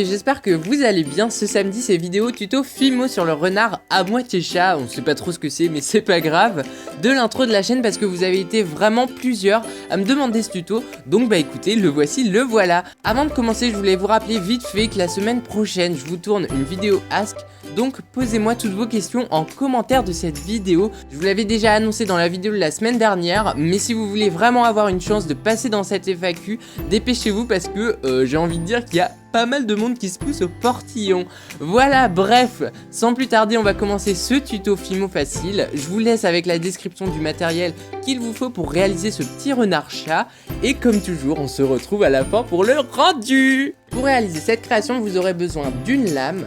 j'espère que vous allez bien. Ce samedi c'est vidéo tuto Fimo sur le renard à moitié chat. On sait pas trop ce que c'est mais c'est pas grave. De l'intro de la chaîne parce que vous avez été vraiment plusieurs à me demander ce tuto. Donc bah écoutez, le voici, le voilà. Avant de commencer, je voulais vous rappeler vite fait que la semaine prochaine je vous tourne une vidéo Ask. Donc posez-moi toutes vos questions en commentaire de cette vidéo. Je vous l'avais déjà annoncé dans la vidéo de la semaine dernière, mais si vous voulez vraiment avoir une chance de passer dans cette FAQ, dépêchez-vous parce que j'ai envie de dire qu'il y a pas mal de monde qui se pousse au portillon. Voilà, bref, sans plus tarder, on va commencer ce tuto Fimo facile. Je vous laisse avec la description du matériel qu'il vous faut pour réaliser ce petit renard chat. Et comme toujours, on se retrouve à la fin pour le rendu. Pour réaliser cette création, vous aurez besoin d'une lame,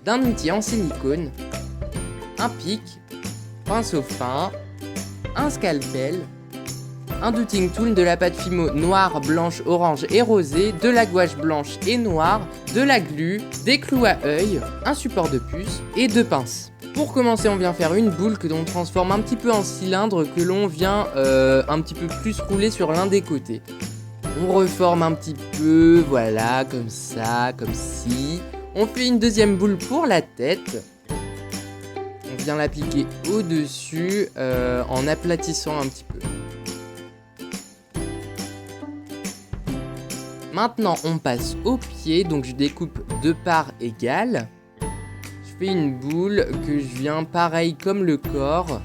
d'un outil en silicone, un pic, pinceau fin, un scalpel, un dotting tool, de la pâte Fimo noire, blanche, orange et rosée, de la gouache blanche et noire, de la glu, des clous à œil, un support de puce et deux pinces. Pour commencer, on vient faire une boule que l'on transforme un petit peu en cylindre que l'on vient un petit peu plus rouler sur l'un des côtés. On reforme un petit peu, voilà, comme ça, comme ci. On fait une deuxième boule pour la tête. On vient l'appliquer au-dessus en aplatissant un petit peu. Maintenant, on passe au pied, donc je découpe de parts égales. Je fais une boule que je viens pareil comme le corps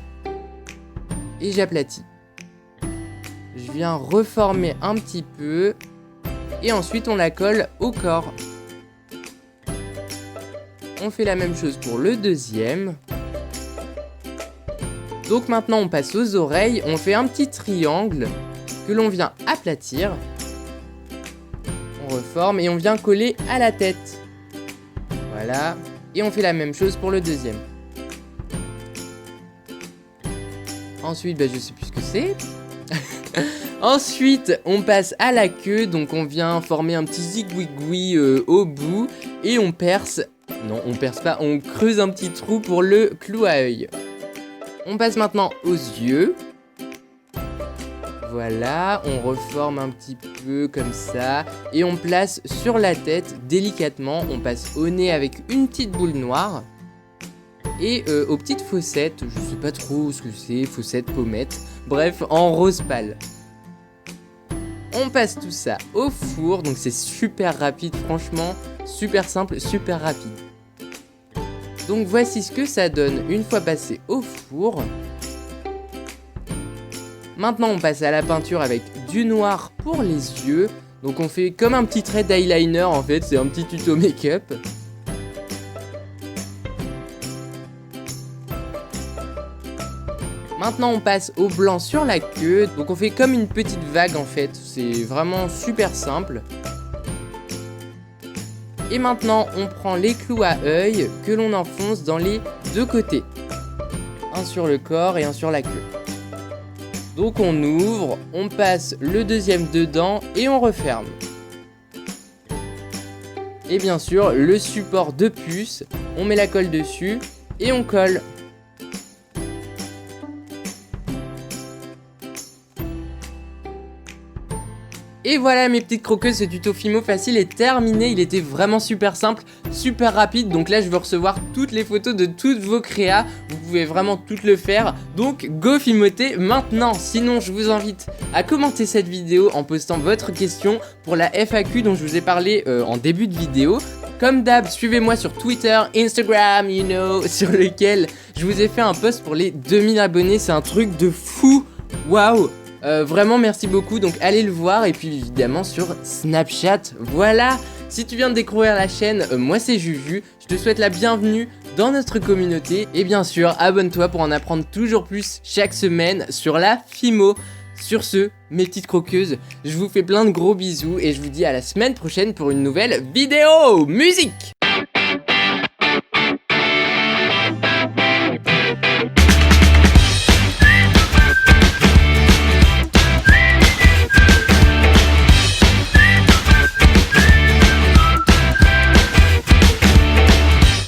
et j'aplatis. Je viens reformer un petit peu et ensuite on la colle au corps. On fait la même chose pour le deuxième. Donc maintenant on passe aux oreilles, on fait un petit triangle que l'on vient aplatir. On reforme et on vient coller à la tête. Voilà. Et on fait la même chose pour le deuxième. Ensuite, je sais plus ce que c'est. Ensuite, on passe à la queue. Donc on vient former un petit zigouigoui au bout. Et on perce. Non, on perce pas. On creuse un petit trou pour le clou à œil. On passe maintenant aux yeux. Voilà, on reforme un petit peu comme ça et on place sur la tête délicatement. On passe au nez avec une petite boule noire et aux petites fossettes, je sais pas trop ce que c'est, fossettes, pommettes, bref, en rose pâle. On passe tout ça au four, donc c'est super rapide, franchement, super simple, super rapide. Donc voici ce que ça donne une fois passé au four. Maintenant on passe à la peinture avec du noir pour les yeux. Donc on fait comme un petit trait d'eyeliner en fait, c'est un petit tuto make-up. Maintenant on passe au blanc sur la queue. Donc on fait comme une petite vague en fait, c'est vraiment super simple. Et maintenant on prend les clous à œil que l'on enfonce dans les deux côtés. Un sur le corps et un sur la queue. Donc on ouvre, on passe le deuxième dedans et on referme. Et bien sûr, le support de puce, on met la colle dessus et on colle. Et voilà mes petites croqueuses, ce tuto Fimo facile est terminé, il était vraiment super simple, super rapide, donc là je veux recevoir toutes les photos de toutes vos créas, vous pouvez vraiment toutes le faire, donc go Fimoter maintenant. Sinon je vous invite à commenter cette vidéo en postant votre question pour la FAQ dont je vous ai parlé en début de vidéo. Comme d'hab, suivez-moi sur Twitter, Instagram, sur lequel je vous ai fait un post pour les 2000 abonnés, c'est un truc de fou, waouh. Vraiment merci beaucoup, donc allez le voir. Et puis évidemment sur Snapchat, voilà. Si tu viens de découvrir la chaîne, moi c'est Juju, je te souhaite la bienvenue dans notre communauté. Et bien sûr, abonne-toi pour en apprendre toujours plus chaque semaine sur la Fimo. Sur ce, mes petites croqueuses, je vous fais plein de gros bisous et je vous dis à la semaine prochaine pour une nouvelle vidéo. Musique!